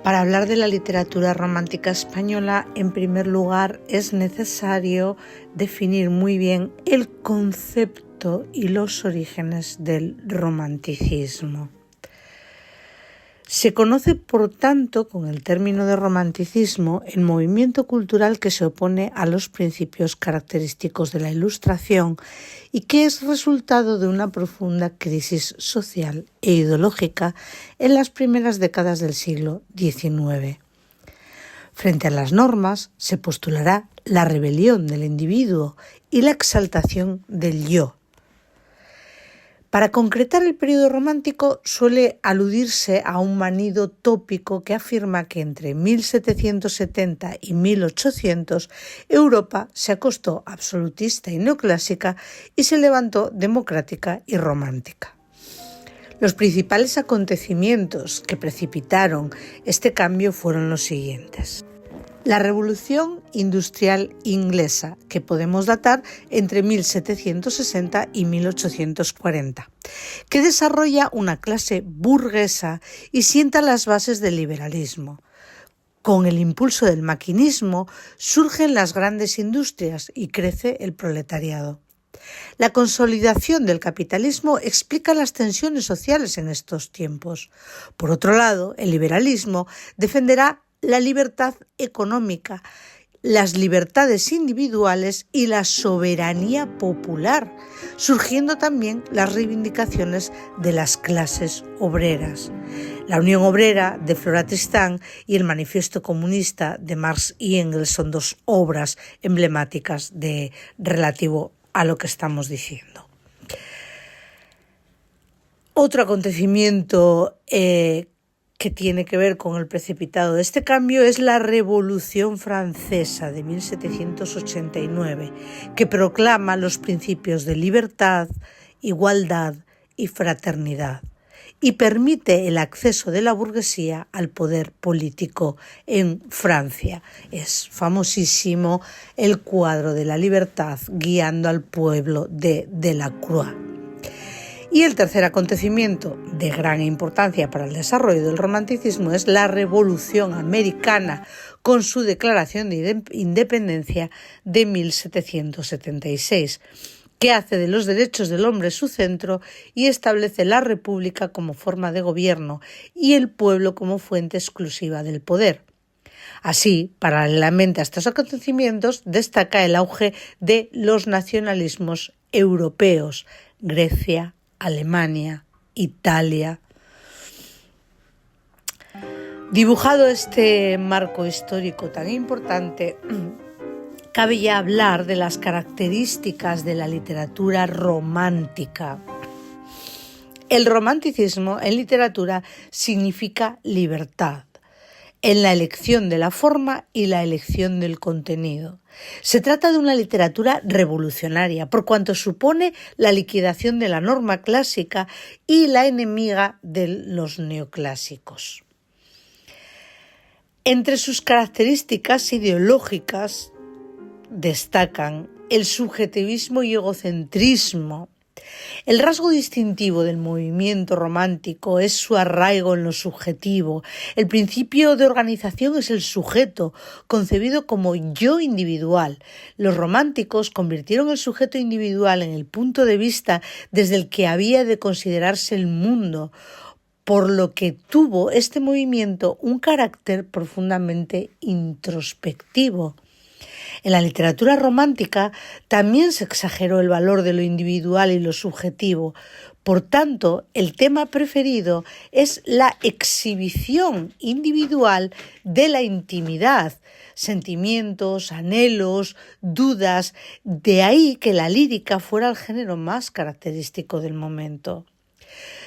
Para hablar de la literatura romántica española, en primer lugar, es necesario definir muy bien el concepto y los orígenes del romanticismo. Se conoce, por tanto, con el término de romanticismo, el movimiento cultural que se opone a los principios característicos de la Ilustración y que es resultado de una profunda crisis social e ideológica en las primeras décadas del siglo XIX. Frente a las normas se postulará la rebelión del individuo y la exaltación del yo. Para concretar el periodo romántico suele aludirse a un manido tópico que afirma que entre 1770 y 1800 Europa se acostó absolutista y neoclásica y se levantó democrática y romántica. Los principales acontecimientos que precipitaron este cambio fueron los siguientes. La Revolución Industrial Inglesa, que podemos datar entre 1760 y 1840, que desarrolla una clase burguesa y sienta las bases del liberalismo. Con el impulso del maquinismo surgen las grandes industrias y crece el proletariado. La consolidación del capitalismo explica las tensiones sociales en estos tiempos. Por otro lado, el liberalismo defenderá la libertad económica, las libertades individuales y la soberanía popular, surgiendo también las reivindicaciones de las clases obreras. La Unión Obrera de Flora Tristán y el Manifiesto Comunista de Marx y Engels son dos obras emblemáticas relativo a lo que estamos diciendo. Otro acontecimiento que tiene que ver con el precipitado de este cambio es la Revolución Francesa de 1789, que proclama los principios de libertad, igualdad y fraternidad y permite el acceso de la burguesía al poder político en Francia. Es famosísimo el cuadro de la libertad guiando al pueblo de Delacroix. Y el tercer acontecimiento de gran importancia para el desarrollo del romanticismo es la Revolución Americana, con su Declaración de Independencia de 1776, que hace de los derechos del hombre su centro y establece la República como forma de gobierno y el pueblo como fuente exclusiva del poder. Así, paralelamente a estos acontecimientos, destaca el auge de los nacionalismos europeos, Grecia, Alemania, Italia. Dibujado este marco histórico tan importante, cabe ya hablar de las características de la literatura romántica. El romanticismo en literatura significa libertad en la elección de la forma y la elección del contenido. Se trata de una literatura revolucionaria, por cuanto supone la liquidación de la norma clásica y la enemiga de los neoclásicos. Entre sus características ideológicas destacan el subjetivismo y egocentrismo. El rasgo distintivo del movimiento romántico es su arraigo en lo subjetivo. El principio de organización es el sujeto, concebido como yo individual. Los románticos convirtieron el sujeto individual en el punto de vista desde el que había de considerarse el mundo, por lo que tuvo este movimiento un carácter profundamente introspectivo. En la literatura romántica también se exageró el valor de lo individual y lo subjetivo. Por tanto, el tema preferido es la exhibición individual de la intimidad, sentimientos, anhelos, dudas. De ahí que la lírica fuera el género más característico del momento.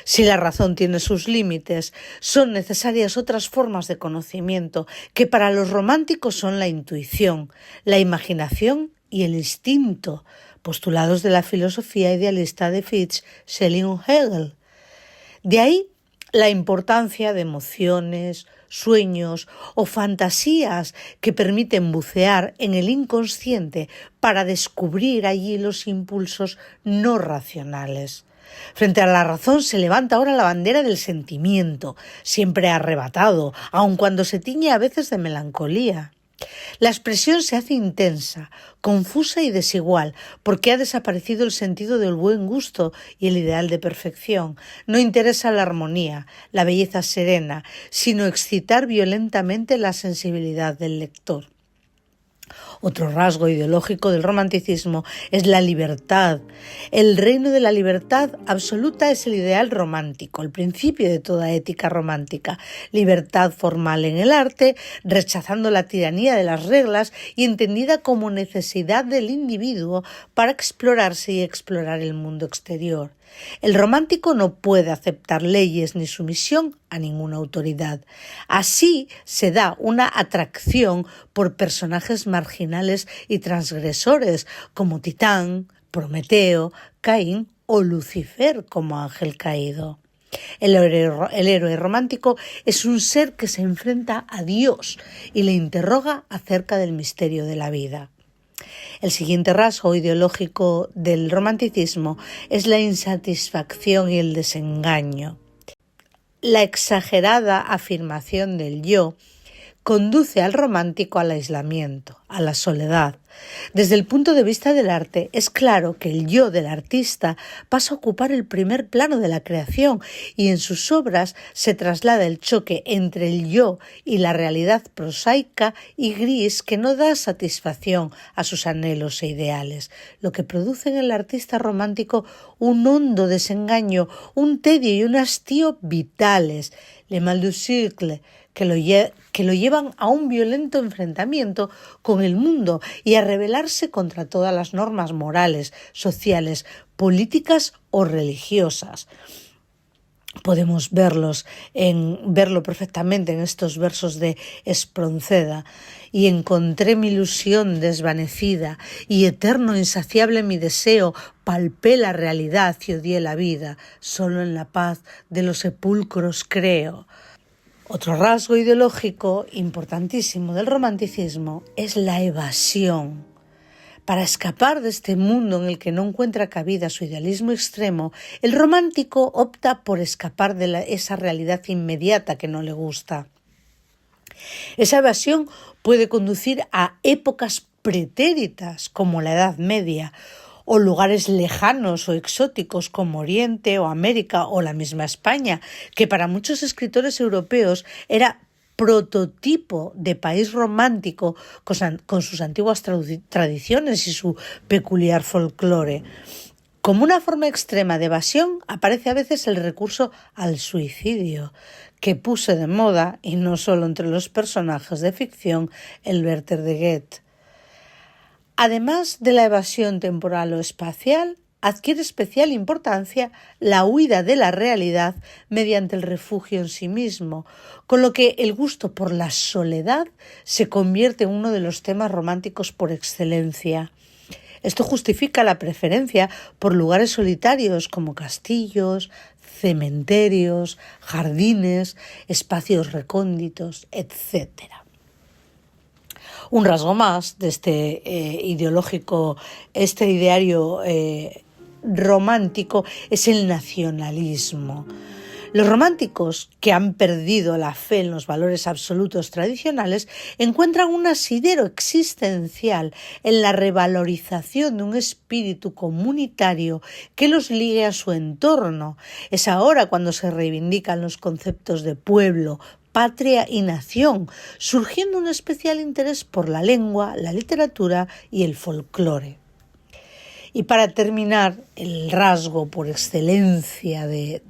Si la razón tiene sus límites, son necesarias otras formas de conocimiento que para los románticos son la intuición, la imaginación y el instinto, postulados de la filosofía idealista de Fichte, Schelling y Hegel. De ahí la importancia de emociones, sueños o fantasías que permiten bucear en el inconsciente para descubrir allí los impulsos no racionales. Frente a la razón se levanta ahora la bandera del sentimiento, siempre arrebatado, aun cuando se tiñe a veces de melancolía. La expresión se hace intensa, confusa y desigual, porque ha desaparecido el sentido del buen gusto y el ideal de perfección. No interesa la armonía, la belleza serena, sino excitar violentamente la sensibilidad del lector. Otro rasgo ideológico del romanticismo es la libertad. El reino de la libertad absoluta es el ideal romántico, el principio de toda ética romántica. Libertad formal en el arte, rechazando la tiranía de las reglas y entendida como necesidad del individuo para explorarse y explorar el mundo exterior. El romántico no puede aceptar leyes ni sumisión a ninguna autoridad. Así se da una atracción por personajes marginales y transgresores como Titán, Prometeo, Caín o Lucifer como ángel caído. El héroe romántico es un ser que se enfrenta a Dios y le interroga acerca del misterio de la vida. El siguiente rasgo ideológico del romanticismo es la insatisfacción y el desengaño. La exagerada afirmación del yo conduce al romántico al aislamiento, a la soledad. Desde el punto de vista del arte, es claro que el yo del artista pasa a ocupar el primer plano de la creación y en sus obras se traslada el choque entre el yo y la realidad prosaica y gris que no da satisfacción a sus anhelos e ideales, lo que produce en el artista romántico un hondo desengaño, un tedio y un hastío vitales, le mal du siècle, que lo llevan a un violento enfrentamiento con el mundo y a rebelarse contra todas las normas morales, sociales, políticas o religiosas. Podemos verlo perfectamente en estos versos de Espronceda. Y encontré mi ilusión desvanecida y eterno insaciable mi deseo, palpé la realidad y odié la vida, solo en la paz de los sepulcros creo. Otro rasgo ideológico importantísimo del romanticismo es la evasión. Para escapar de este mundo en el que no encuentra cabida su idealismo extremo, el romántico opta por escapar de esa realidad inmediata que no le gusta. Esa evasión puede conducir a épocas pretéritas como la Edad Media, o lugares lejanos o exóticos como Oriente o América o la misma España, que para muchos escritores europeos era prototipo de país romántico con sus antiguas tradiciones y su peculiar folclore. Como una forma extrema de evasión aparece a veces el recurso al suicidio, que puso de moda, y no solo entre los personajes de ficción, el Werther de Goethe. Además de la evasión temporal o espacial, adquiere especial importancia la huida de la realidad mediante el refugio en sí mismo, con lo que el gusto por la soledad se convierte en uno de los temas románticos por excelencia. Esto justifica la preferencia por lugares solitarios como castillos, cementerios, jardines, espacios recónditos, etc. Un rasgo más de este ideario romántico es el nacionalismo. Los románticos, que han perdido la fe en los valores absolutos tradicionales, encuentran un asidero existencial en la revalorización de un espíritu comunitario que los ligue a su entorno. Es ahora cuando se reivindican los conceptos de pueblo, patria y nación, surgiendo un especial interés por la lengua, la literatura y el folclore. Y para terminar, el rasgo por excelencia de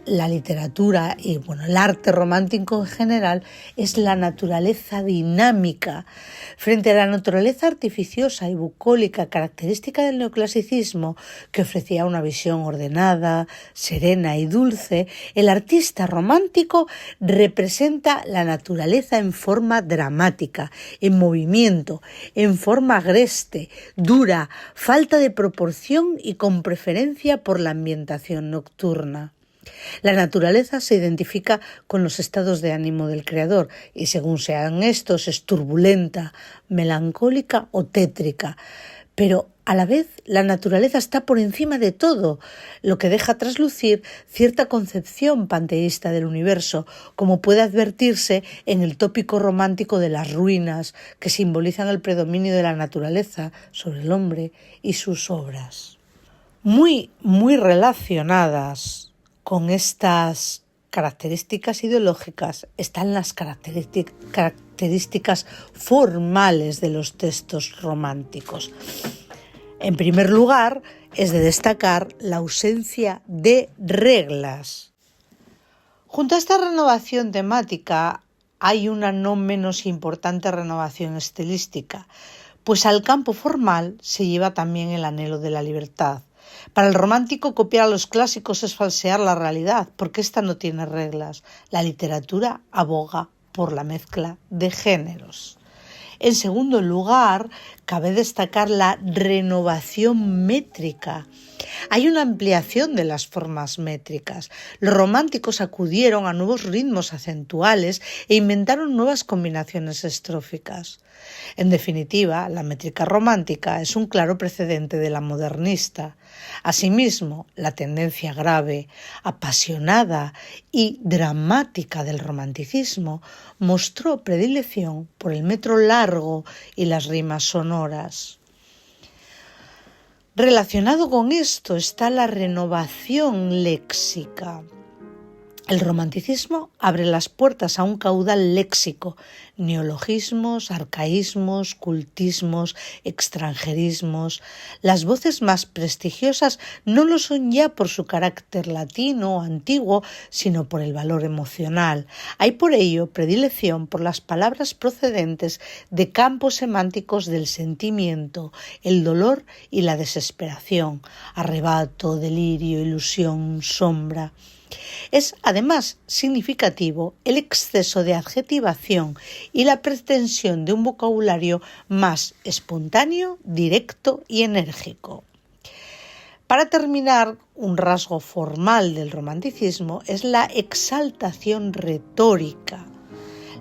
la literatura y el arte romántico en general es la naturaleza dinámica. Frente a la naturaleza artificiosa y bucólica característica del neoclasicismo, que ofrecía una visión ordenada, serena y dulce, el artista romántico representa la naturaleza en forma dramática, en movimiento, en forma agreste, dura, falta de proporción y con preferencia por la ambientación nocturna. La naturaleza se identifica con los estados de ánimo del creador y según sean estos es turbulenta, melancólica o tétrica. Pero a la vez la naturaleza está por encima de todo, lo que deja traslucir cierta concepción panteísta del universo, como puede advertirse en el tópico romántico de las ruinas, que simbolizan el predominio de la naturaleza sobre el hombre y sus obras. Muy relacionadas con estas características ideológicas están las características formales de los textos románticos. En primer lugar, es de destacar la ausencia de reglas. Junto a esta renovación temática hay una no menos importante renovación estilística, pues al campo formal se lleva también el anhelo de la libertad. Para el romántico, copiar a los clásicos es falsear la realidad, porque ésta no tiene reglas. La literatura aboga por la mezcla de géneros. En segundo lugar, cabe destacar la renovación métrica. Hay una ampliación de las formas métricas. Los románticos acudieron a nuevos ritmos acentuales e inventaron nuevas combinaciones estróficas. En definitiva, la métrica romántica es un claro precedente de la modernista. Asimismo, la tendencia grave, apasionada y dramática del romanticismo mostró predilección por el metro largo y las rimas sonoras. Relacionado con esto está la renovación léxica. El romanticismo abre las puertas a un caudal léxico, neologismos, arcaísmos, cultismos, extranjerismos. Las voces más prestigiosas no lo son ya por su carácter latino o antiguo, sino por el valor emocional. Hay por ello predilección por las palabras procedentes de campos semánticos del sentimiento, el dolor y la desesperación, arrebato, delirio, ilusión, sombra. Es además significativo el exceso de adjetivación y la pretensión de un vocabulario más espontáneo, directo y enérgico. Para terminar, un rasgo formal del romanticismo es la exaltación retórica.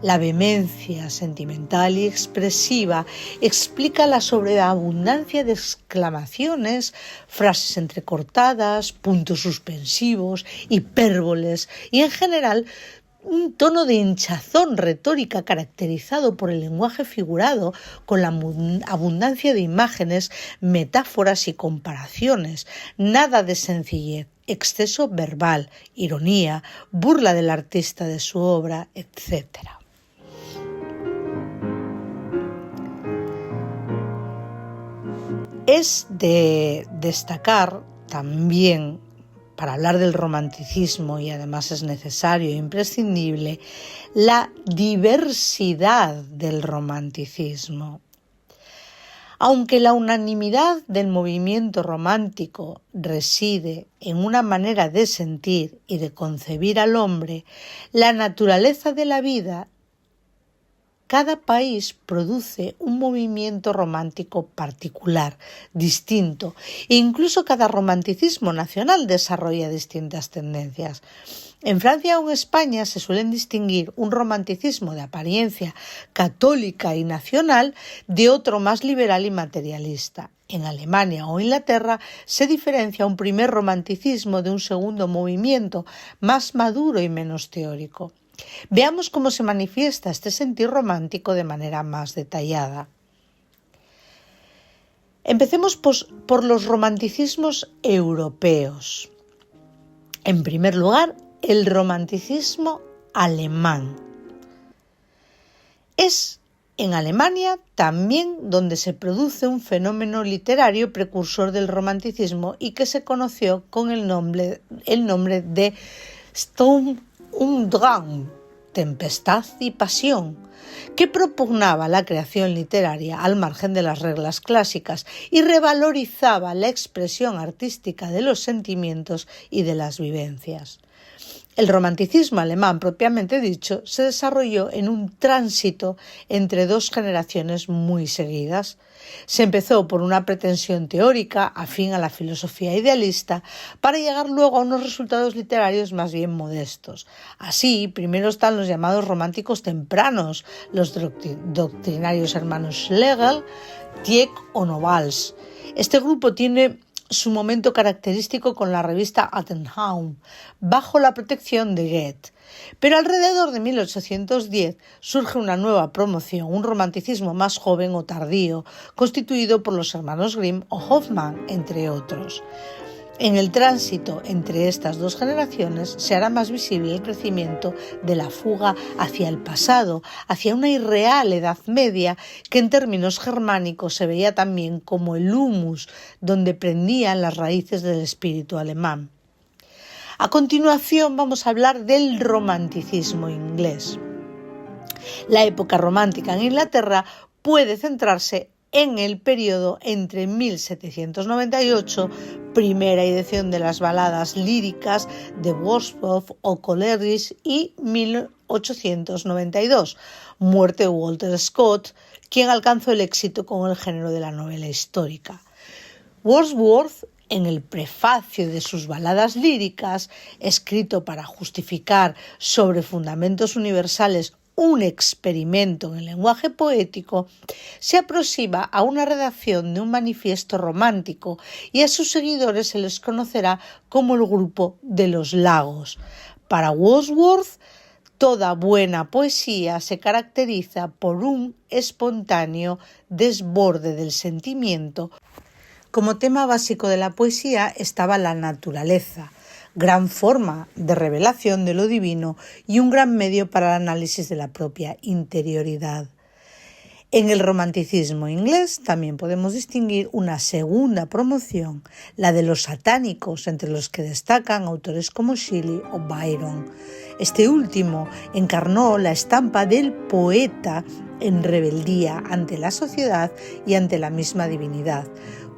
La vehemencia sentimental y expresiva explica la sobreabundancia de exclamaciones, frases entrecortadas, puntos suspensivos, hipérboles y en general un tono de hinchazón retórica caracterizado por el lenguaje figurado con la abundancia de imágenes, metáforas y comparaciones. Nada de sencillez, exceso verbal, ironía, burla del artista de su obra, etc. Es de destacar también, para hablar del romanticismo, y además es necesario e imprescindible, la diversidad del romanticismo. Aunque la unanimidad del movimiento romántico reside en una manera de sentir y de concebir al hombre, la naturaleza de la vida, cada país produce un movimiento romántico particular, distinto, e incluso cada romanticismo nacional desarrolla distintas tendencias. En Francia o en España se suelen distinguir un romanticismo de apariencia católica y nacional de otro más liberal y materialista. En Alemania o Inglaterra se diferencia un primer romanticismo de un segundo movimiento más maduro y menos teórico. Veamos cómo se manifiesta este sentir romántico de manera más detallada. Empecemos por los romanticismos europeos. En primer lugar, el romanticismo alemán. Es en Alemania también donde se produce un fenómeno literario precursor del romanticismo y que se conoció con el nombre de Sturm und Drang, tempestad y pasión, que propugnaba la creación literaria al margen de las reglas clásicas y revalorizaba la expresión artística de los sentimientos y de las vivencias. El romanticismo alemán propiamente dicho se desarrolló en un tránsito entre dos generaciones muy seguidas. Se empezó por una pretensión teórica afín a la filosofía idealista para llegar luego a unos resultados literarios más bien modestos. Así, primero están los llamados románticos tempranos, los doctrinarios hermanos Schlegel, Tieck o Novalis. Este grupo tiene su momento característico con la revista Attenhaum, bajo la protección de Goethe. Pero alrededor de 1810 surge una nueva promoción, un romanticismo más joven o tardío, constituido por los hermanos Grimm o Hoffmann, entre otros. En el tránsito entre estas dos generaciones se hará más visible el crecimiento de la fuga hacia el pasado, hacia una irreal Edad Media que en términos germánicos se veía también como el humus donde prendían las raíces del espíritu alemán. A continuación vamos a hablar del romanticismo inglés. La época romántica en Inglaterra puede centrarse en el periodo entre 1798, primera edición de las baladas líricas de Wordsworth o Coleridge, y 1892, muerte de Walter Scott, quien alcanzó el éxito con el género de la novela histórica. Wordsworth, en el prefacio de sus baladas líricas, escrito para justificar sobre fundamentos universales un experimento en el lenguaje poético, se aproxima a una redacción de un manifiesto romántico y a sus seguidores se les conocerá como el grupo de los lagos. Para Wordsworth, toda buena poesía se caracteriza por un espontáneo desborde del sentimiento. Como tema básico de la poesía estaba la naturaleza, gran forma de revelación de lo divino y un gran medio para el análisis de la propia interioridad. En el romanticismo inglés también podemos distinguir una segunda promoción, la de los satánicos, entre los que destacan autores como Shelley o Byron. Este último encarnó la estampa del poeta en rebeldía ante la sociedad y ante la misma divinidad.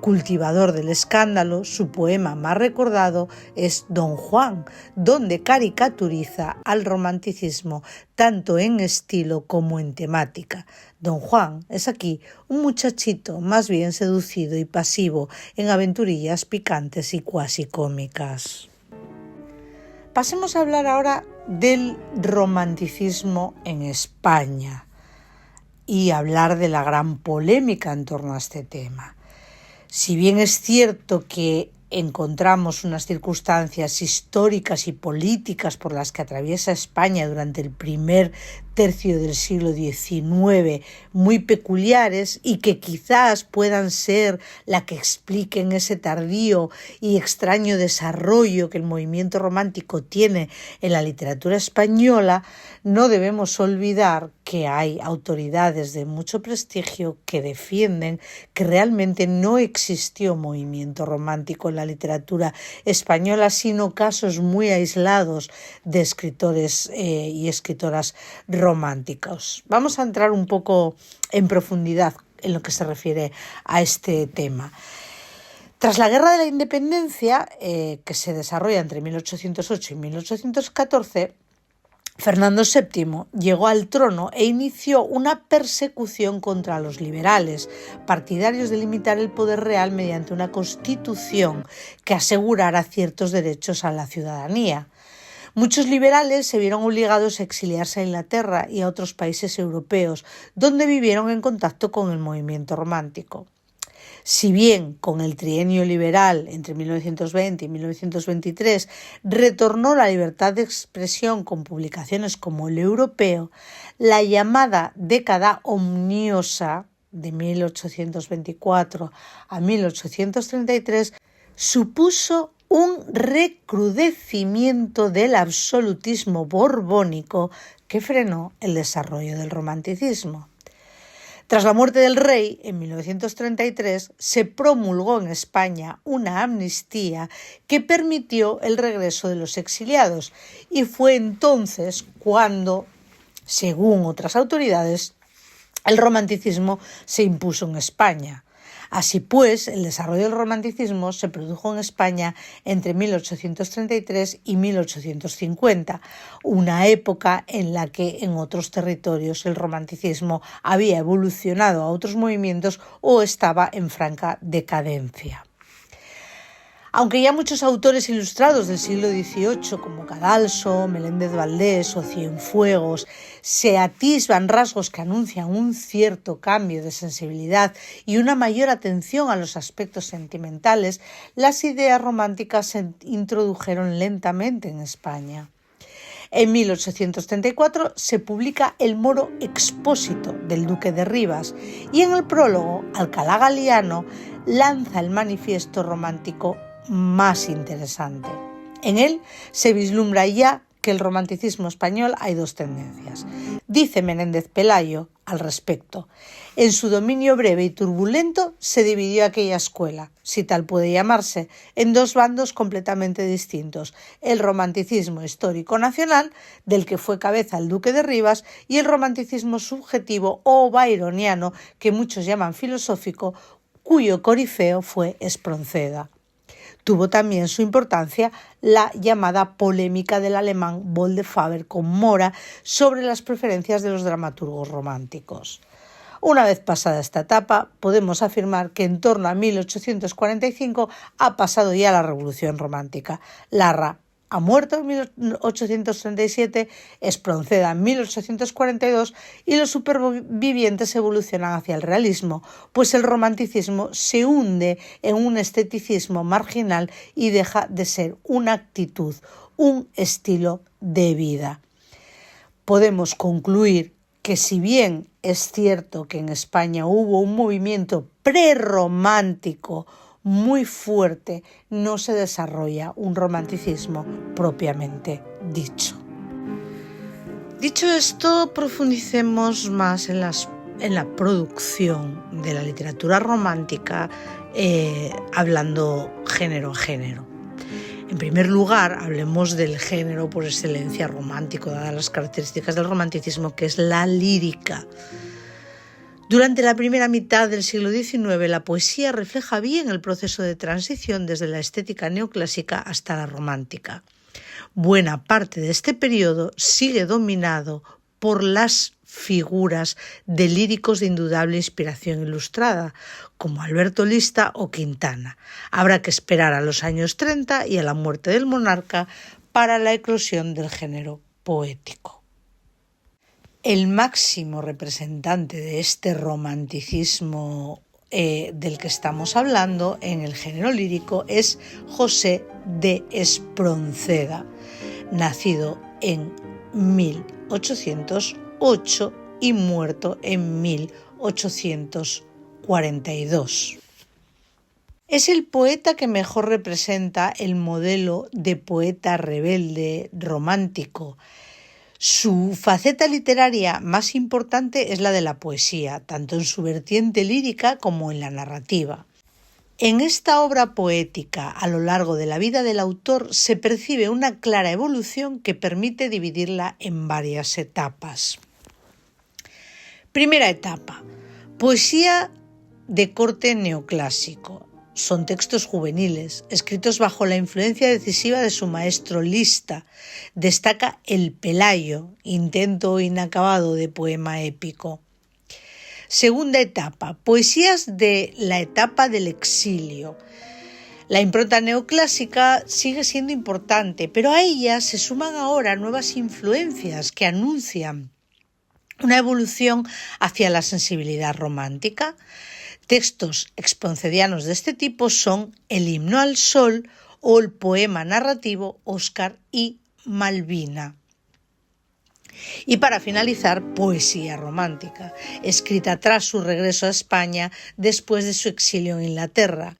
Cultivador del escándalo, su poema más recordado es Don Juan, donde caricaturiza al romanticismo tanto en estilo como en temática. Don Juan es aquí un muchachito más bien seducido y pasivo en aventurillas picantes y cuasi cómicas. Pasemos a hablar ahora del romanticismo en España y hablar de la gran polémica en torno a este tema. Si bien es cierto que encontramos unas circunstancias históricas y políticas por las que atraviesa España durante el primer tercio del siglo XIX muy peculiares y que quizás puedan ser la que expliquen ese tardío y extraño desarrollo que el movimiento romántico tiene en la literatura española, no debemos olvidar que hay autoridades de mucho prestigio que defienden que realmente no existió movimiento romántico en la literatura española, sino casos muy aislados de escritores y escritoras románticos. Vamos a entrar un poco en profundidad en lo que se refiere a este tema. Tras la Guerra de la Independencia, que se desarrolla entre 1808 y 1814, Fernando VII llegó al trono e inició una persecución contra los liberales, partidarios de limitar el poder real mediante una constitución que asegurara ciertos derechos a la ciudadanía. Muchos liberales se vieron obligados a exiliarse a Inglaterra y a otros países europeos, donde vivieron en contacto con el movimiento romántico. Si bien con el trienio liberal entre 1920 y 1923 retornó la libertad de expresión con publicaciones como El Europeo, la llamada década omniosa de 1824 a 1833 supuso un recrudecimiento del absolutismo borbónico que frenó el desarrollo del romanticismo. Tras la muerte del rey, en 1933, se promulgó en España una amnistía que permitió el regreso de los exiliados y fue entonces cuando, según otras autoridades, el romanticismo se impuso en España. Así pues, el desarrollo del romanticismo se produjo en España entre 1833 y 1850, una época en la que en otros territorios el romanticismo había evolucionado a otros movimientos o estaba en franca decadencia. Aunque ya muchos autores ilustrados del siglo XVIII, como Cadalso, Meléndez Valdés o Cienfuegos, se atisban rasgos que anuncian un cierto cambio de sensibilidad y una mayor atención a los aspectos sentimentales, las ideas románticas se introdujeron lentamente en España. En 1834 se publica El Moro Expósito del Duque de Rivas y en el prólogo Alcalá Galiano lanza el manifiesto romántico más interesante. En él se vislumbra ya que el romanticismo español hay dos tendencias. Dice Menéndez Pelayo al respecto: en su dominio breve y turbulento se dividió aquella escuela, si tal puede llamarse, en dos bandos completamente distintos: el romanticismo histórico nacional, del que fue cabeza el Duque de Rivas, y el romanticismo subjetivo o byroniano, que muchos llaman filosófico, cuyo corifeo fue Espronceda. Tuvo también su importancia la llamada polémica del alemán Boldefalter con Mora sobre las preferencias de los dramaturgos románticos. Una vez pasada esta etapa, podemos afirmar que en torno a 1845 ha pasado ya la Revolución Romántica. Larra ha muerto en 1837, Espronceda en 1842 y los supervivientes evolucionan hacia el realismo, pues el romanticismo se hunde en un esteticismo marginal y deja de ser una actitud, un estilo de vida. Podemos concluir que si bien es cierto que en España hubo un movimiento prerromántico muy fuerte, no se desarrolla un romanticismo propiamente dicho. Dicho esto, profundicemos más en la producción de la literatura romántica, hablando género a género. En primer lugar, hablemos del género por excelencia romántico, dadas las características del romanticismo, que es la lírica. Durante la primera mitad del siglo XIX, la poesía refleja bien el proceso de transición desde la estética neoclásica hasta la romántica. Buena parte de este periodo sigue dominado por las figuras de líricos de indudable inspiración ilustrada, como Alberto Lista o Quintana. Habrá que esperar a los años 30 y a la muerte del monarca para la eclosión del género poético. El máximo representante de este romanticismo del que estamos hablando en el género lírico es José de Espronceda, nacido en 1808 y muerto en 1842. Es el poeta que mejor representa el modelo de poeta rebelde romántico. Su faceta literaria más importante es la de la poesía, tanto en su vertiente lírica como en la narrativa. En esta obra poética, a lo largo de la vida del autor, se percibe una clara evolución que permite dividirla en varias etapas. Primera etapa: poesía de corte neoclásico. Son textos juveniles, escritos bajo la influencia decisiva de su maestro Lista. Destaca El Pelayo, intento inacabado de poema épico. Segunda etapa: poesías de la etapa del exilio. La impronta neoclásica sigue siendo importante, pero a ella se suman ahora nuevas influencias que anuncian una evolución hacia la sensibilidad romántica. Textos esproncedianos de este tipo son El himno al sol o el poema narrativo Óscar y Malvina. Y para finalizar, poesía romántica, escrita tras su regreso a España después de su exilio en Inglaterra.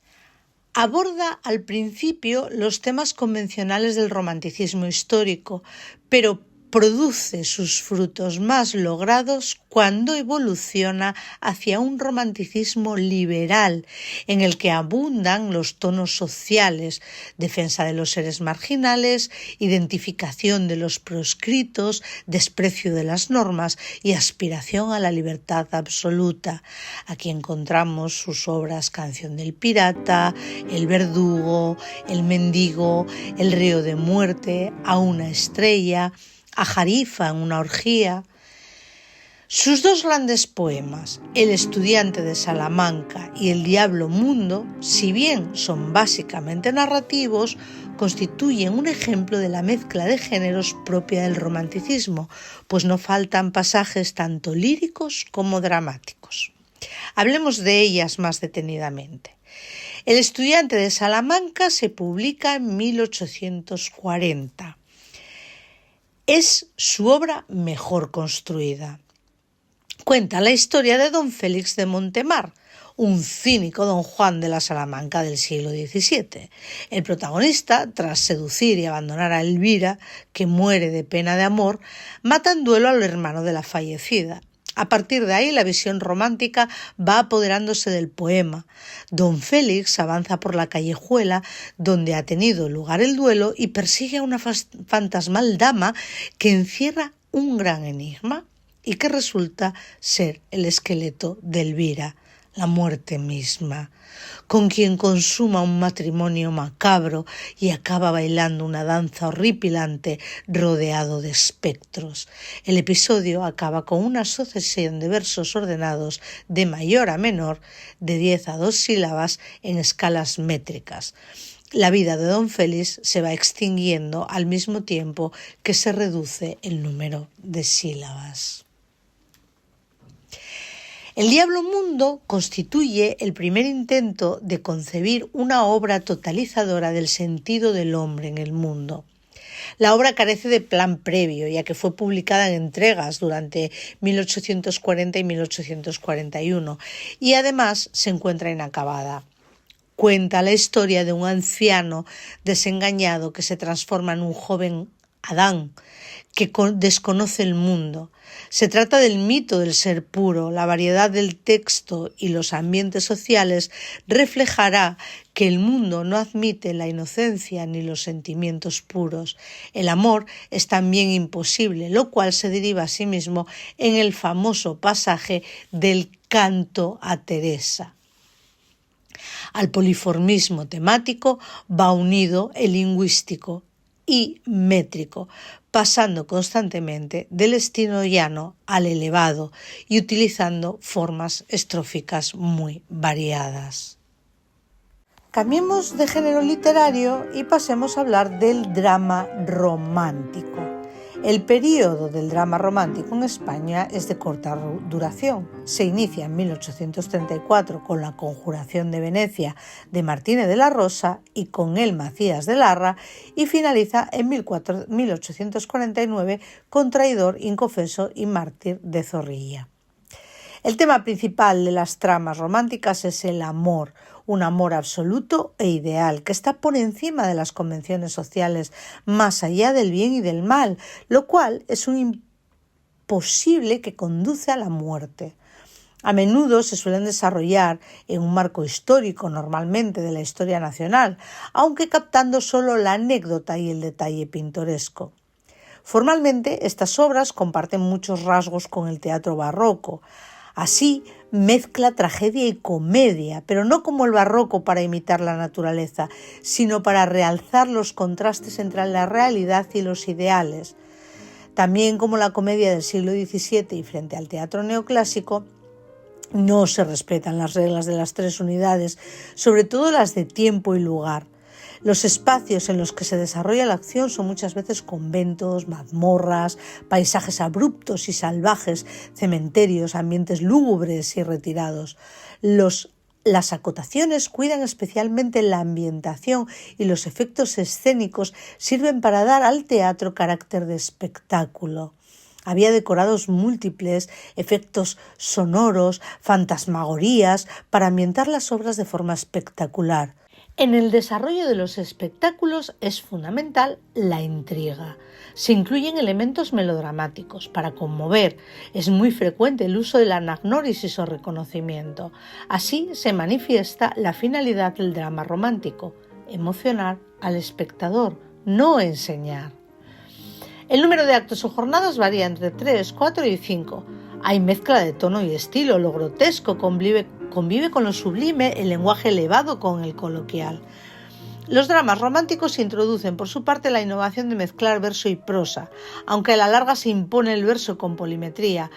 Aborda al principio los temas convencionales del romanticismo histórico, pero produce sus frutos más logrados cuando evoluciona hacia un romanticismo liberal, en el que abundan los tonos sociales, defensa de los seres marginales, identificación de los proscritos, desprecio de las normas y aspiración a la libertad absoluta. Aquí encontramos sus obras Canción del Pirata, El Verdugo, El Mendigo, El Río de Muerte, A una estrella, A Jarifa en una orgía. Sus dos grandes poemas, El estudiante de Salamanca y El diablo mundo, si bien son básicamente narrativos, constituyen un ejemplo de la mezcla de géneros propia del romanticismo, pues no faltan pasajes tanto líricos como dramáticos. Hablemos de ellas más detenidamente. El estudiante de Salamanca se publica en 1840. Es su obra mejor construida. Cuenta la historia de don Félix de Montemar, un cínico don Juan de la Salamanca del siglo XVII. El protagonista, tras seducir y abandonar a Elvira, que muere de pena de amor, mata en duelo al hermano de la fallecida. A partir de ahí, la visión romántica va apoderándose del poema. Don Félix avanza por la callejuela donde ha tenido lugar el duelo y persigue a una fantasmal dama que encierra un gran enigma y que resulta ser el esqueleto de Elvira, la muerte misma, con quien consuma un matrimonio macabro y acaba bailando una danza horripilante rodeado de espectros. El episodio acaba con una sucesión de versos ordenados de mayor a menor, de 10 a 2 sílabas en escalas métricas. La vida de don Félix se va extinguiendo al mismo tiempo que se reduce el número de sílabas. El diablo mundo constituye el primer intento de concebir una obra totalizadora del sentido del hombre en el mundo. La obra carece de plan previo, ya que fue publicada en entregas durante 1840 y 1841, y además se encuentra inacabada. Cuenta la historia de un anciano desengañado que se transforma en un joven Adán, que desconoce el mundo. Se trata del mito del ser puro. La variedad del texto y los ambientes sociales reflejará que el mundo no admite la inocencia ni los sentimientos puros. El amor es también imposible, lo cual se deriva asimismo en el famoso pasaje del canto a Teresa. Al poliformismo temático va unido el lingüístico y métrico, pasando constantemente del estilo llano al elevado y utilizando formas estróficas muy variadas. Cambiemos de género literario y pasemos a hablar del drama romántico. El período del drama romántico en España es de corta duración. Se inicia en 1834 con La Conjuración de Venecia de Martínez de la Rosa y con el Macías de Larra y finaliza en 1849 con Traidor, Inconfeso y Mártir de Zorrilla. El tema principal de las tramas románticas es el amor, un amor absoluto e ideal que está por encima de las convenciones sociales, más allá del bien y del mal, lo cual es un imposible que conduce a la muerte. A menudo se suelen desarrollar en un marco histórico, normalmente de la historia nacional, aunque captando solo la anécdota y el detalle pintoresco. Formalmente, estas obras comparten muchos rasgos con el teatro barroco. Así, mezcla tragedia y comedia, pero no como el barroco para imitar la naturaleza, sino para realzar los contrastes entre la realidad y los ideales. También como la comedia del siglo XVII y frente al teatro neoclásico, no se respetan las reglas de las tres unidades, sobre todo las de tiempo y lugar. Los espacios en los que se desarrolla la acción son muchas veces conventos, mazmorras, paisajes abruptos y salvajes, cementerios, ambientes lúgubres y retirados. Las acotaciones cuidan especialmente la ambientación y los efectos escénicos sirven para dar al teatro carácter de espectáculo. Había decorados múltiples, efectos sonoros, fantasmagorías para ambientar las obras de forma espectacular. En el desarrollo de los espectáculos es fundamental la intriga. Se incluyen elementos melodramáticos para conmover. Es muy frecuente el uso de la anagnórisis o reconocimiento. Así se manifiesta la finalidad del drama romántico: emocionar al espectador, no enseñar. El número de actos o jornadas varía entre 3, 4 y 5. Hay mezcla de tono y estilo, lo grotesco convive con lo sublime, el lenguaje elevado con el coloquial. Los dramas románticos introducen por su parte la innovación de mezclar verso y prosa, aunque a la larga se impone el verso con polimetría,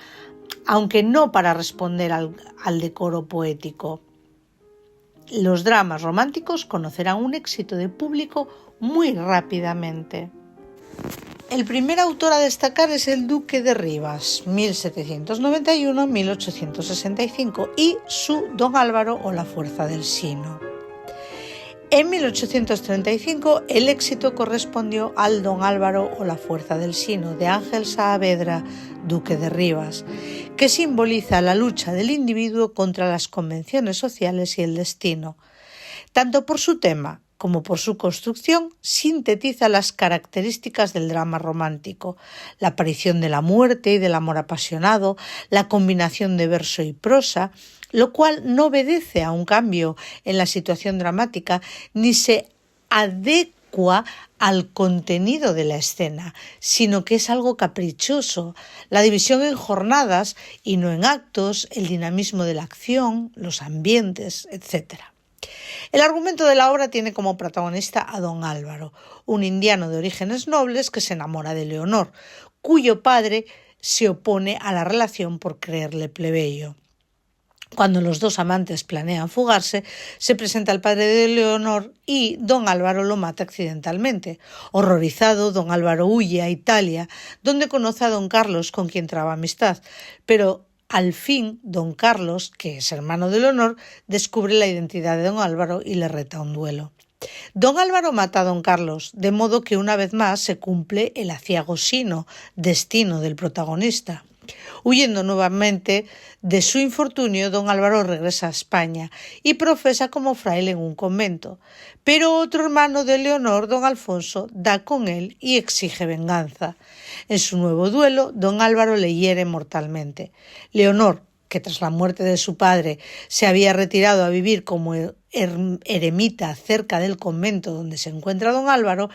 aunque no para responder al decoro poético. Los dramas románticos conocerán un éxito de público muy rápidamente. El primer autor a destacar es el Duque de Rivas, 1791-1865, y su Don Álvaro o la fuerza del Sino. En 1835 el éxito correspondió al Don Álvaro o la fuerza del Sino de Ángel Saavedra, Duque de Rivas, que simboliza la lucha del individuo contra las convenciones sociales y el destino. Tanto por su tema como por su construcción, sintetiza las características del drama romántico: la aparición de la muerte y del amor apasionado, la combinación de verso y prosa, lo cual no obedece a un cambio en la situación dramática ni se adecua al contenido de la escena, sino que es algo caprichoso. La división en jornadas y no en actos, el dinamismo de la acción, los ambientes, etc. El argumento de la obra tiene como protagonista a Don Álvaro, un indiano de orígenes nobles que se enamora de Leonor, cuyo padre se opone a la relación por creerle plebeyo. Cuando los dos amantes planean fugarse, se presenta el padre de Leonor y Don Álvaro lo mata accidentalmente. Horrorizado, Don Álvaro huye a Italia, donde conoce a Don Carlos, con quien traba amistad, pero al fin, Don Carlos, que es hermano de Leonor, descubre la identidad de Don Álvaro y le reta a un duelo. Don Álvaro mata a Don Carlos, de modo que una vez más se cumple el aciago sino, destino del protagonista. Huyendo nuevamente de su infortunio, Don Álvaro regresa a España y profesa como fraile en un convento. Pero otro hermano de Leonor, Don Alfonso, da con él y exige venganza. En su nuevo duelo, Don Álvaro le hiere mortalmente. Leonor, que tras la muerte de su padre se había retirado a vivir como eremita cerca del convento donde se encuentra Don Álvaro,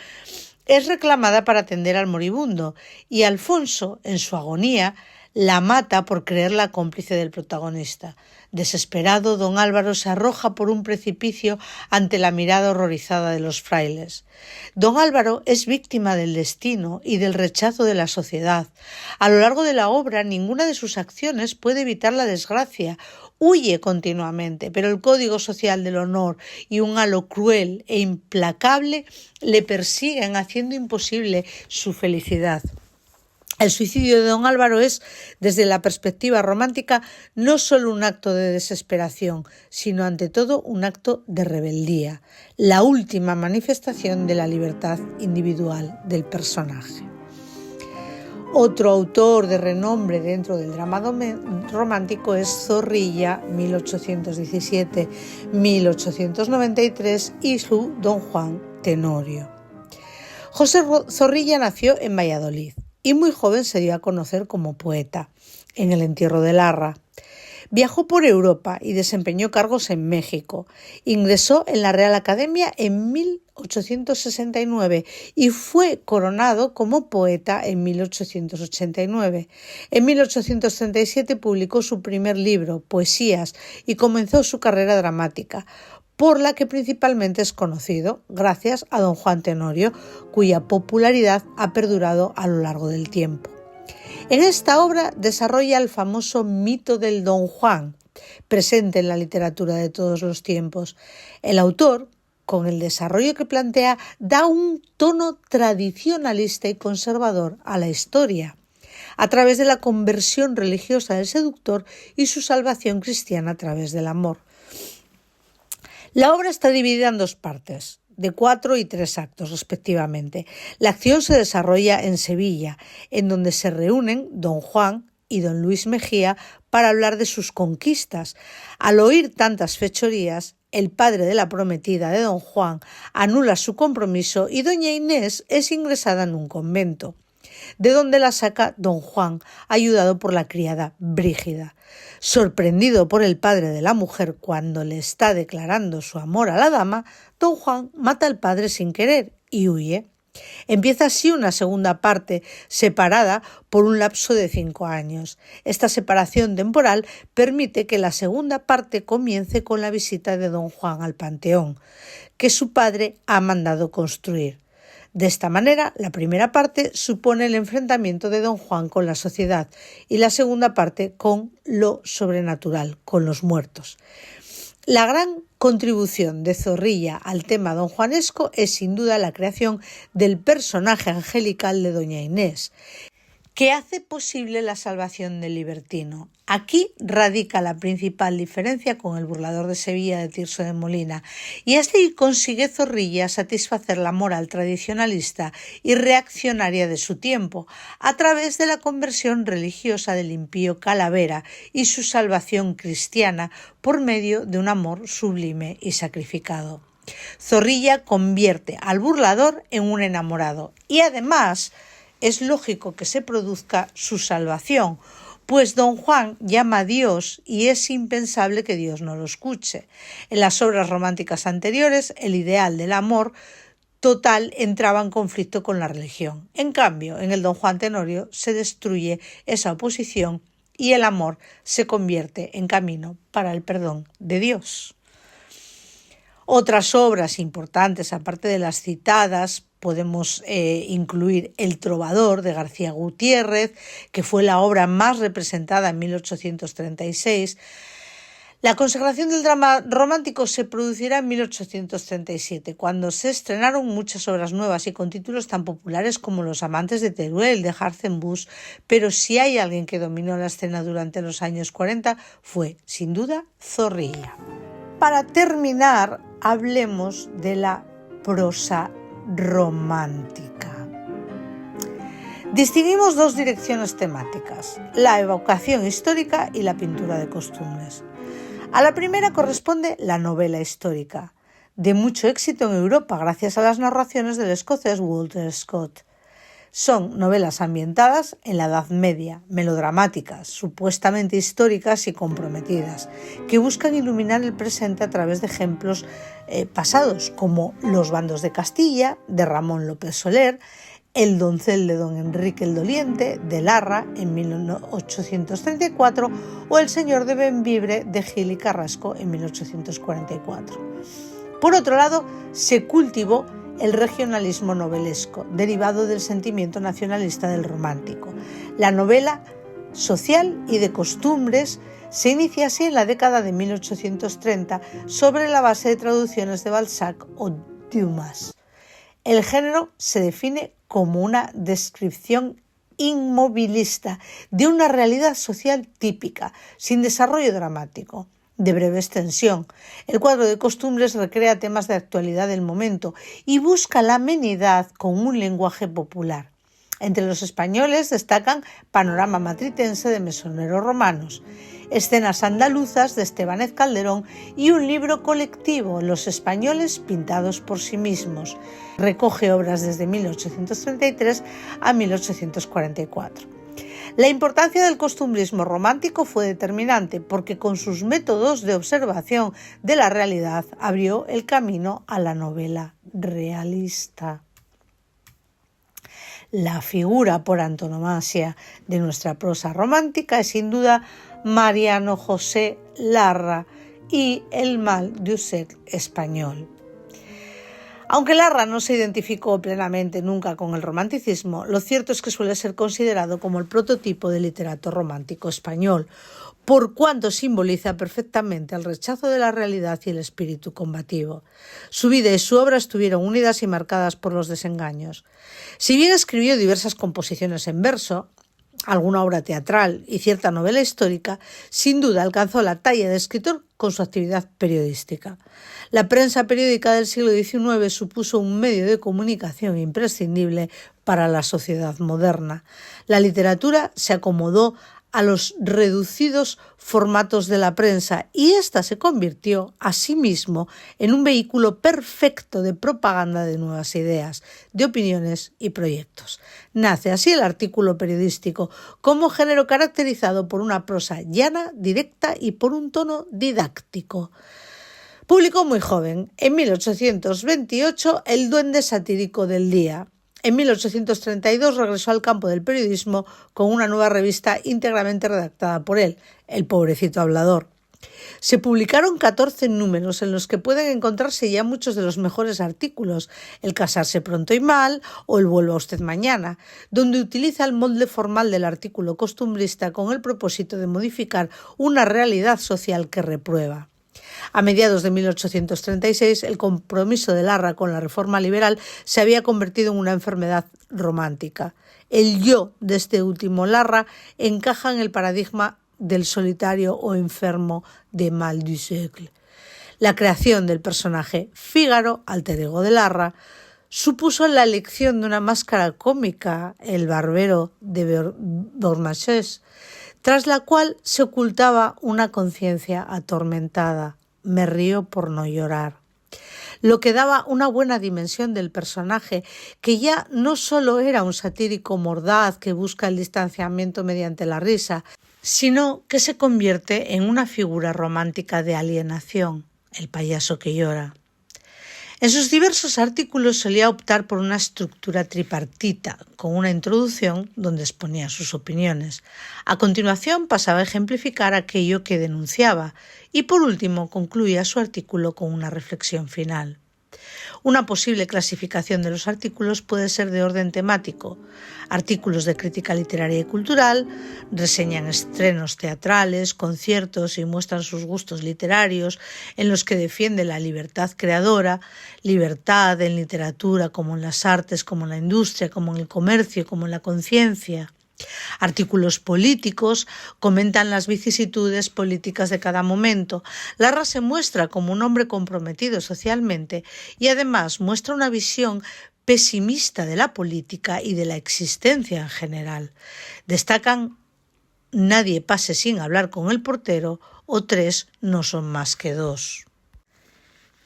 es reclamada para atender al moribundo, y Alfonso, en su agonía, la mata por creerla cómplice del protagonista. Desesperado, Don Álvaro se arroja por un precipicio ante la mirada horrorizada de los frailes. Don Álvaro es víctima del destino y del rechazo de la sociedad. A lo largo de la obra, ninguna de sus acciones puede evitar la desgracia. Huye continuamente, pero el código social del honor y un halo cruel e implacable le persiguen, haciendo imposible su felicidad. El suicidio de Don Álvaro es, desde la perspectiva romántica, no solo un acto de desesperación, sino ante todo un acto de rebeldía, la última manifestación de la libertad individual del personaje. Otro autor de renombre dentro del drama romántico es Zorrilla, 1817-1893, y su Don Juan Tenorio. José Zorrilla nació en Valladolid y muy joven se dio a conocer como poeta en el entierro de Larra. Viajó por Europa y desempeñó cargos en México. Ingresó en la Real Academia en 1869 y fue coronado como poeta en 1889. En 1837 publicó su primer libro, Poesías, y comenzó su carrera dramática, por la que principalmente es conocido gracias a Don Juan Tenorio, cuya popularidad ha perdurado a lo largo del tiempo. En esta obra desarrolla el famoso mito del Don Juan, presente en la literatura de todos los tiempos. El autor, con el desarrollo que plantea, da un tono tradicionalista y conservador a la historia, a través de la conversión religiosa del seductor y su salvación cristiana a través del amor. La obra está dividida en dos partes, de 4 y 3 actos respectivamente. La acción se desarrolla en Sevilla, en donde se reúnen Don Juan y Don Luis Mejía para hablar de sus conquistas. Al oír tantas fechorías, el padre de la prometida de don Juan, anula su compromiso y doña Inés es ingresada en un convento, de donde la saca don Juan, ayudado por la criada Brígida. Sorprendido por el padre de la mujer cuando le está declarando su amor a la dama, don Juan mata al padre sin querer y huye. Empieza así una segunda parte, separada por un lapso de 5 años. Esta separación temporal permite que la segunda parte comience con la visita de don Juan al panteón, que su padre ha mandado construir. De esta manera, la primera parte supone el enfrentamiento de don Juan con la sociedad y la segunda parte con lo sobrenatural, con los muertos. La gran contribución de Zorrilla al tema donjuanesco es sin duda la creación del personaje angelical de doña Inés, que hace posible la salvación del libertino. Aquí radica la principal diferencia con el burlador de Sevilla de Tirso de Molina, y así consigue Zorrilla satisfacer la moral tradicionalista y reaccionaria de su tiempo, a través de la conversión religiosa del impío Calavera y su salvación cristiana por medio de un amor sublime y sacrificado. Zorrilla convierte al burlador en un enamorado y además es lógico que se produzca su salvación, pues don Juan llama a Dios y es impensable que Dios no lo escuche. En las obras románticas anteriores, el ideal del amor total entraba en conflicto con la religión. En cambio, en el don Juan Tenorio se destruye esa oposición y el amor se convierte en camino para el perdón de Dios. Otras obras importantes, aparte de las citadas, podemos incluir El Trovador de García Gutiérrez, que fue la obra más representada en 1836. La consagración del drama romántico se producirá en 1837, cuando se estrenaron muchas obras nuevas y con títulos tan populares como Los amantes de Teruel, de Hartzenbusch, pero si hay alguien que dominó la escena durante los años 40 fue, sin duda, Zorrilla. Para terminar, hablemos de la prosa romántica. Distinguimos dos direcciones temáticas, la evocación histórica y la pintura de costumbres. A la primera corresponde la novela histórica, de mucho éxito en Europa gracias a las narraciones del escocés Walter Scott. Son novelas ambientadas en la Edad Media, melodramáticas, supuestamente históricas y comprometidas, que buscan iluminar el presente a través de ejemplos pasados, como Los bandos de Castilla, de Ramón López Soler, El doncel de don Enrique el Doliente, de Larra, en 1834, o El señor de Bembibre, de Gil y Carrasco, en 1844. Por otro lado, se cultivó el regionalismo novelesco, derivado del sentimiento nacionalista del romántico. La novela social y de costumbres se inicia así en la década de 1830 sobre la base de traducciones de Balzac o Dumas. El género se define como una descripción inmovilista de una realidad social típica, sin desarrollo dramático, de breve extensión. El cuadro de costumbres recrea temas de actualidad del momento y busca la amenidad con un lenguaje popular. Entre los españoles destacan Panorama matritense de Mesoneros Romanos, Escenas andaluzas de Estébanez Calderón y un libro colectivo, Los españoles pintados por sí mismos. Recoge obras desde 1833 a 1844. La importancia del costumbrismo romántico fue determinante porque con sus métodos de observación de la realidad abrió el camino a la novela realista. La figura por antonomasia de nuestra prosa romántica es sin duda Mariano José Larra y El mal d'Ussel español. Aunque Larra no se identificó plenamente nunca con el romanticismo, lo cierto es que suele ser considerado como el prototipo del literato romántico español, por cuanto simboliza perfectamente el rechazo de la realidad y el espíritu combativo. Su vida y su obra estuvieron unidas y marcadas por los desengaños. Si bien escribió diversas composiciones en verso, alguna obra teatral y cierta novela histórica, sin duda alcanzó la talla de escritor con su actividad periodística. La prensa periódica del siglo XIX supuso un medio de comunicación imprescindible para la sociedad moderna. La literatura se acomodó a los reducidos formatos de la prensa y ésta se convirtió, asimismo, en un vehículo perfecto de propaganda de nuevas ideas, de opiniones y proyectos. Nace así el artículo periodístico como género caracterizado por una prosa llana, directa y por un tono didáctico. Publicó muy joven, en 1828, El duende satírico del día. En 1832 regresó al campo del periodismo con una nueva revista íntegramente redactada por él, El pobrecito hablador. Se publicaron 14 números en los que pueden encontrarse ya muchos de los mejores artículos, El casarse pronto y mal o El vuelva usted mañana, donde utiliza el molde formal del artículo costumbrista con el propósito de modificar una realidad social que reprueba. A mediados de 1836, el compromiso de Larra con la reforma liberal se había convertido en una enfermedad romántica. El yo de este último Larra encaja en el paradigma del solitario o enfermo de Mal du siècle. La creación del personaje Fígaro, alter ego de Larra, supuso la elección de una máscara cómica, el barbero de Beaumarchais, tras la cual se ocultaba una conciencia atormentada. Me río por no llorar. Lo que daba una buena dimensión del personaje, que ya no solo era un satírico mordaz que busca el distanciamiento mediante la risa, sino que se convierte en una figura romántica de alienación, el payaso que llora. En sus diversos artículos solía optar por una estructura tripartita, con una introducción donde exponía sus opiniones. A continuación pasaba a ejemplificar aquello que denunciaba y por último concluía su artículo con una reflexión final. Una posible clasificación de los artículos puede ser de orden temático: artículos de crítica literaria y cultural, reseñan estrenos teatrales, conciertos y muestran sus gustos literarios, en los que defiende la libertad creadora, libertad en literatura como en las artes, como en la industria, como en el comercio, como en la conciencia. Artículos políticos comentan las vicisitudes políticas de cada momento. Larra se muestra como un hombre comprometido socialmente y además muestra una visión pesimista de la política y de la existencia en general. Destacan Nadie pase sin hablar con el portero o 3 no son más que 2.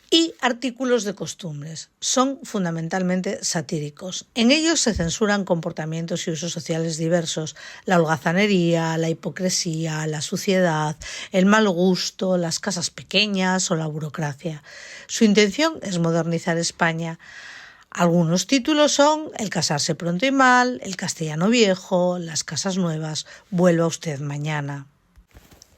Y artículos de costumbres. Son fundamentalmente satíricos. En ellos se censuran comportamientos y usos sociales diversos: la holgazanería, la hipocresía, la suciedad, el mal gusto, las casas pequeñas o la burocracia. Su intención es modernizar España. Algunos títulos son El casarse pronto y mal, El castellano viejo, Las casas nuevas, Vuelva usted mañana.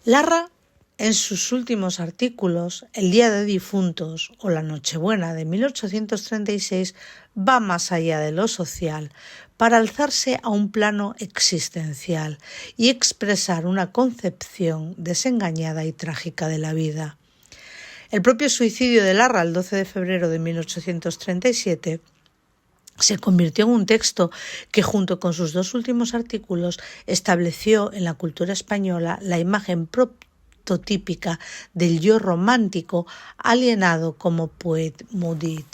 Larra, en sus últimos artículos, El día de difuntos o La Nochebuena de 1836, va más allá de lo social para alzarse a un plano existencial y expresar una concepción desengañada y trágica de la vida. El propio suicidio de Larra, el 12 de febrero de 1837, se convirtió en un texto que, junto con sus 2 últimos artículos, estableció en la cultura española la imagen prototípica del yo romántico alienado como poète maudit.